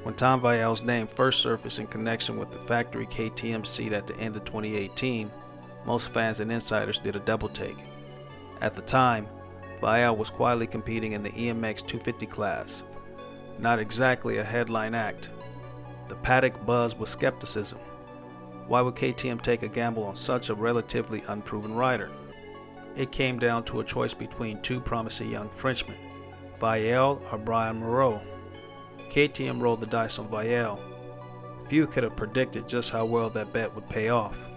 When Tom Vialle's name first surfaced in connection with the factory KTM seat at the end of 2018, most fans and insiders did a double take. At the time, Vialle was quietly competing in the EMX 250 class. Not exactly a headline act. The paddock buzzed with skepticism. Why would KTM take a gamble on such a relatively unproven rider? It came down to a choice between two promising young Frenchmen, Vialle or Brian Moreau. KTM rolled the dice on Vialle. Few could have predicted just how well that bet would pay off.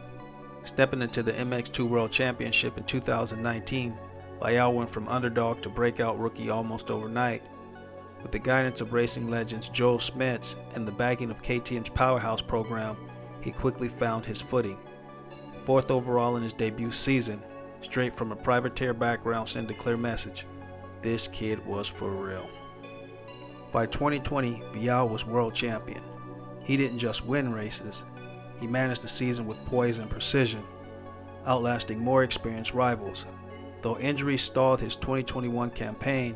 Stepping into the MX2 World Championship in 2019, Vialle went from underdog to breakout rookie almost overnight. With the guidance of racing legends Joel Smets and the backing of KTM's Powerhouse program, he quickly found his footing. Fourth overall in his debut season, straight from a privateer background sent a clear message: this kid was for real. By 2020, Vialle was world champion. He didn't just win races, he managed the season with poise and precision, outlasting more experienced rivals. Though injuries stalled his 2021 campaign,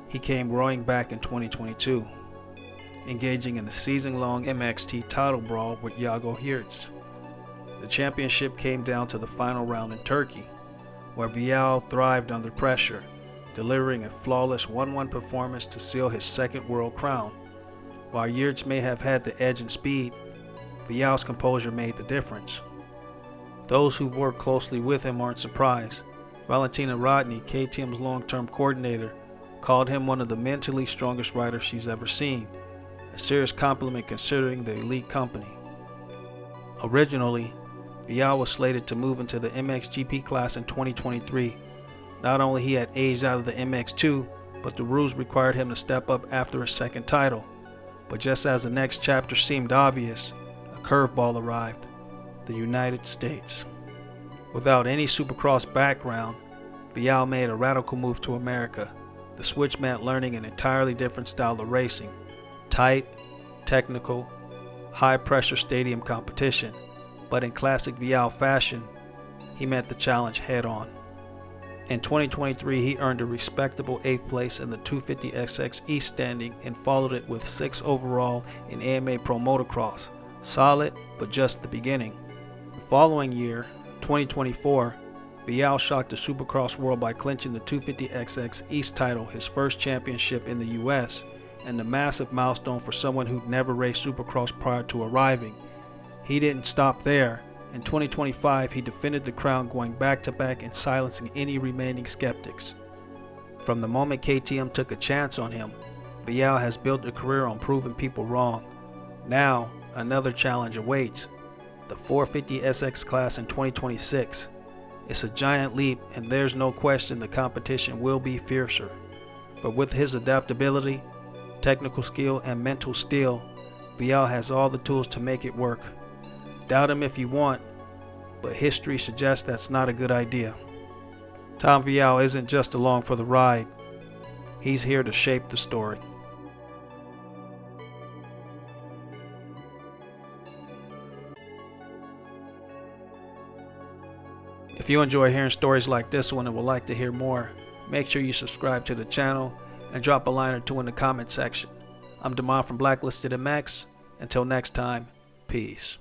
he came roaring back in 2022, engaging in a season-long MXT title brawl with Jago Hertz. The championship came down to the final round in Turkey, where Vialle thrived under pressure, delivering a flawless 1-1 performance to seal his second world crown. While Hertz may have had the edge in speed, Vialle's composure made the difference. Those who've worked closely with him aren't surprised. Valentina Rodney, KTM's long-term coordinator, called him one of the mentally strongest riders she's ever seen, a serious compliment considering the elite company. Originally, Vialle was slated to move into the MXGP class in 2023. Not only he had aged out of the MX2, but the rules required him to step up after his second title. But just as the next chapter seemed obvious, a curveball arrived: the United States. Without any Supercross background, Vialle made a radical move to America. The switch meant learning an entirely different style of racing: tight, technical, high-pressure stadium competition. But in classic Vialle fashion, he met the challenge head-on. In 2023, he earned a respectable 8th place in the 250XX East standing and followed it with 6th overall in AMA Pro Motocross. Solid, but just the beginning. The following year, 2024, Vialle shocked the Supercross world by clinching the 250XX East title, his first championship in the US, and a massive milestone for someone who'd never raced Supercross prior to arriving. He didn't stop there. In 2025, he defended the crown, going back-to-back and silencing any remaining skeptics. From the moment KTM took a chance on him, Vialle has built a career on proving people wrong. Now, another challenge awaits: the 450SX class in 2026. It's a giant leap, and there's no question the competition will be fiercer. But with his adaptability, technical skill, and mental steel, Vialle has all the tools to make it work. Doubt him if you want, but history suggests that's not a good idea. Tom Vialle isn't just along for the ride. He's here to shape the story. If you enjoy hearing stories like this one and would like to hear more, make sure you subscribe to the channel and drop a line or two in the comment section. I'm Damon from Blacklisted MX. Until next time, peace.